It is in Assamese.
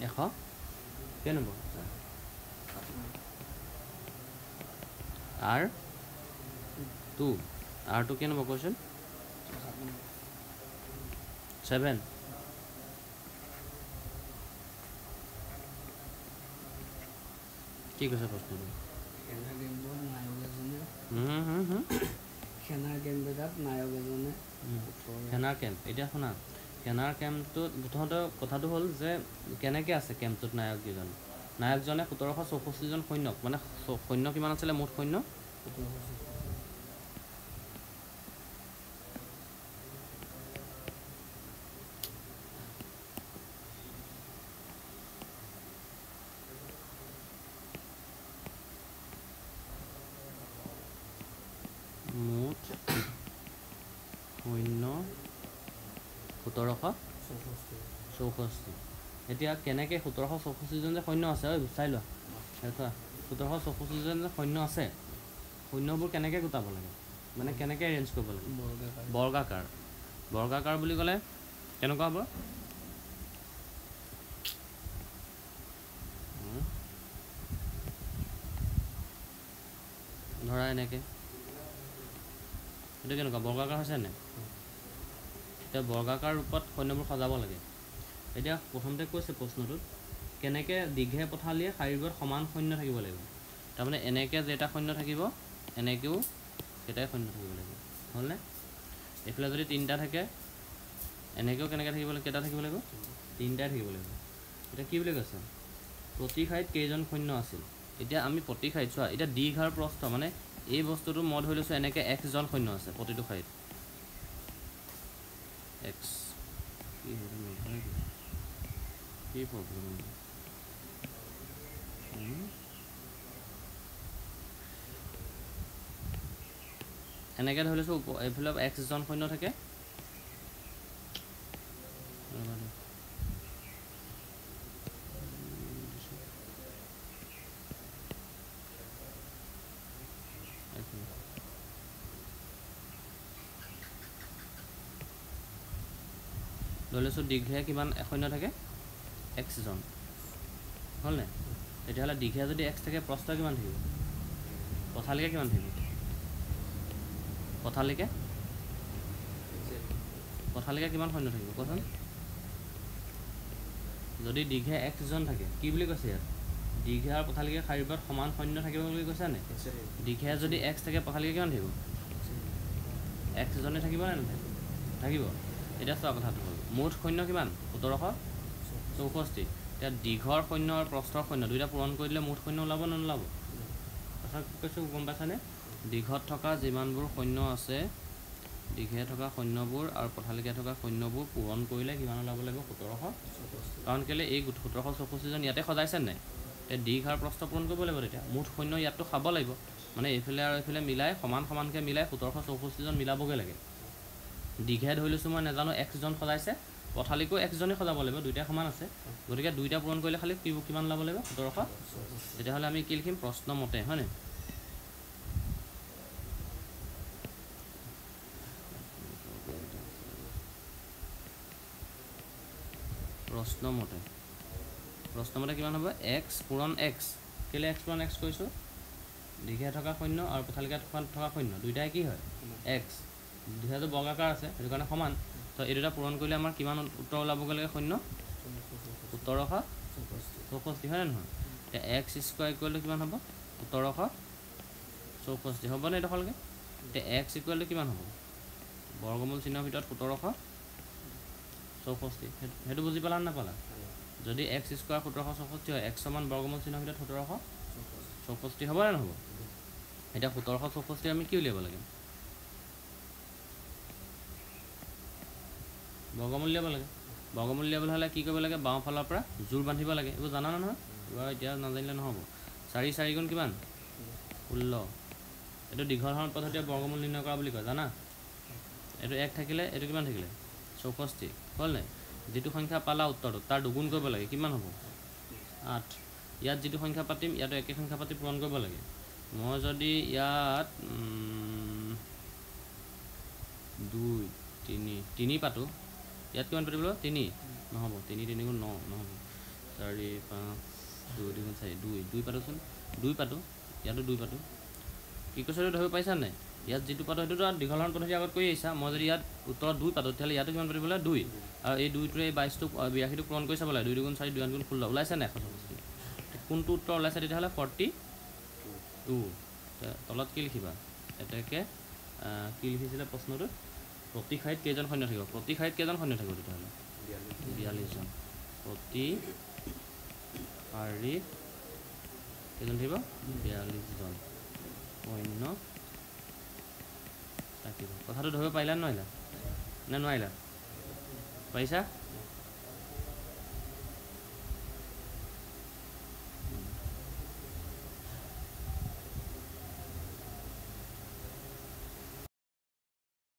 100 কেই নম্বৰ R2 R2 কেই নম্বৰ কোৱেশ্চন 7 কি কৈছে প্ৰশ্নটো সেনাৰ কেম্প এতিয়া শুনা সেনাৰ কেম্পটোত প্ৰথমতে কথাটো হ'ল যে কেনেকৈ আছে কেম্পটোত নায়ককেইজন নায়কজনে 1764 জন সৈন্যক মানে সৈন্য কিমান আছিলে মুঠ সৈন্য মুঠ সৈন্য 1764 এতিয়া কেনেকৈ 1764 জন যে সৈন্য আছে ঐ চাই লোৱা চোৱা 1764 জন যে সৈন্য আছে সৈন্যবোৰ কেনেকৈ গোটাব লাগে মানে কেনেকৈ এৰেঞ্জ কৰিব লাগে বৰ্গাকাৰ বুলি ক'লে কেনেকুৱা হ'ব ধৰা এনেকৈ এইটো কেনেকুৱা বৰ্গাকাৰ হৈছে নে এতিয়া বৰ্গাকাৰ ৰূপত সৈন্যবোৰ সজাব লাগে এতিয়া প্ৰথমতে কৈছে প্ৰশ্নটোত কেনেকৈ দীঘে পথালিয়ে শাৰীৰত সমান সৈন্য থাকিব লাগিব তাৰমানে এনেকৈ যেটা সৈন্য থাকিব এনেকৈও সেটাই সৈন্য থাকিব লাগিব হ'লনে এইফালে যদি 3টা থাকে এনেকৈও কেনেকৈ থাকিব লাগিব কেইটা থাকিব লাগিব 3টাই থাকিব লাগিব এতিয়া কি বুলি কৈছে প্ৰতি শাৰীত কেইজন সৈন্য আছিল এতিয়া আমি প্ৰতি শাৰীত চোৱা এতিয়া দীঘাৰ প্ৰস্থ মানে এই বস্তুটো মই ধৰি লৈছোঁ এনেকৈ x জন সৈন্য আছে প্ৰতিটো শাৰীত x কি প্ৰব্লেম এনেকৈ ধৰি লৈছোঁ এইফালে x জন সৈন্য থাকে ধৰি লৈছোঁ দীঘে কিমান সৈন্য থাকে x জন হ'লনে তেতিয়াহ'লে দীঘে যদি x থাকে প্ৰস্থ কিমান থাকিব পথালিকে কিমান থাকিব পথালিকে কিমান সৈন্য থাকিব কোৱাচোন যদি দীঘে x জন থাকে কি বুলি কৈছে ইয়াত দীঘে আৰু পথালিকে শাৰীৰত সমান সৈন্য থাকিব বুলি কৈছে নে দীঘে যদি x থাকে পথালিকে কিমান থাকিব x জনে থাকিব নে নাথাকিব এতিয়া চোৱা কথাটো হ'ল মুঠ সৈন্য কিমান 1764 এতিয়া দীঘৰ সৈন্য আৰু প্ৰস্থৰ সৈন্য দুইটা পূৰণ কৰি দিলে মুঠ সৈন্য ওলাব নে নোলাব কথা কৈছোঁ গম পাইছানে দীঘত থকা যিমানবোৰ সৈন্য আছে দীঘে থকা সৈন্যবোৰ আৰু পথালিকে থকা সৈন্যবোৰ পূৰণ কৰিলে কিমান ওলাব লাগিব 1700 কাৰণ কেলৈ এই 1764 জন ইয়াতে সজাইছে নাই এতিয়া দীঘ আৰু প্ৰস্থ পূৰণ কৰিব লাগিব তেতিয়া মুঠ সৈন্য ইয়াততো খাব লাগিব মানে এইফালে আৰু এইফালে মিলাই সমানকৈ মিলাই 1764 জন মিলাবগৈ লাগে দীঘে ধৰি লৈছোঁ মই নাজানো x জন সজাইছে পথালিকো x জনে সজাব লাগিব দুইটা সমান আছে গতিকে দুইটা পূৰণ কৰিলে খালি কিমান ওলাব লাগিব 1700 তেতিয়াহ'লে আমি কি লিখিম প্ৰশ্ন মতে হয়নে প্ৰশ্নমতে কিমান হ'ব x পূৰণ x কেলৈ x পূৰণ x কৈছোঁ দীঘে থকা সৈন্য আৰু পথালিকে থকা সৈন্য দুইটাই কি হয় x দুইটাটো বৰ্গাকাৰ আছে সেইটো কাৰণে সমান তো এই দুটা পূৰণ কৰিলে আমাৰ কিমান উত্তৰ ওলাবগৈ লাগে সৈন্য 1764 হয় নে নহয় এতিয়া x স্কোৱাৰ ইকুৱেল টু কিমান হ'ব 1764 হ'বনে এইডোখৰলৈকে এতিয়া x ইকুৱেল টু কিমান হ'ব বৰ্গমূল চিহ্নৰ ভিতৰত 1764 সেইটো বুজি পালা নাপালা যদি x স্কোৱাৰ 1764 হয় x সমান বৰ্গমূল চিহ্নৰ ভিতৰত 1764 হ'ব নে নহ'ব এতিয়া 1764 আমি কি উলিয়াব লাগে বৰ্গমূল উলিয়াব লাগে বৰ্গমূল উলিয়াবলৈ হ'লে কি কৰিব লাগে বাওঁফালৰ পৰা জোৰ বান্ধিব লাগে এইবোৰ জানা নহয় এইবাৰ এতিয়া নাজানিলে নহ'ব 4 গুণ কিমান 16 এইটো দীঘল হৰণ পদ্ধতিৰে বৰ্গমূল নিৰ্ণয় কৰা বুলি কয় জানা এইটো 1 থাকিলে এইটো কিমান থাকিলে 64 হ'ল নাই যিটো সংখ্যা পালা উত্তৰটো তাৰ দুগুণ কৰিব লাগে কিমান হ'ব 8 ইয়াত যিটো সংখ্যা পাতিম ইয়াতো একে সংখ্যা পাতি পূৰণ কৰিব লাগে মই যদি ইয়াত 2 3 পাতো ইয়াত কিমান পাতিব 3 নহ'ব 3 3 গুণ 9 নহ'ব 4 5 2 2 4 2 পাতোচোন 2 পাতো ইয়াতো 2 পাতো কি কৈছে ধৰিব পাৰিছা নাই ইয়াত যিটো পাতো সেইটো দীঘলহৰণ পদ্ধতি আগত কৰি আহিছা মই যদি ইয়াত উত্তৰত 2 পাতো তেতিয়াহ'লে ইয়াতো কিমান পাতিব লাগে 2 আৰু এই 2টোৱে এই 22টো 82টো পূৰণ কৰি চাব লাগে 2 2 4 2 2 16 ওলাইছে নাই 164 কোনটো উত্তৰ ওলাইছে তেতিয়াহ'লে 42 তলত কি লিখিবা এতেকে কি লিখিছিলে প্ৰশ্নটো প্ৰতি শাৰীত কেইজন সৈন্য থাকিব প্ৰতি শাৰীত কেইজন সৈন্য থাকিব তেতিয়াহ'লে 42 জন প্ৰতি শাৰীত কেইজন থাকিব 42 জন সৈন্য থাকিব কথাটো ধৰিব পাৰিলা নে নোৱাৰিলা পাৰিছা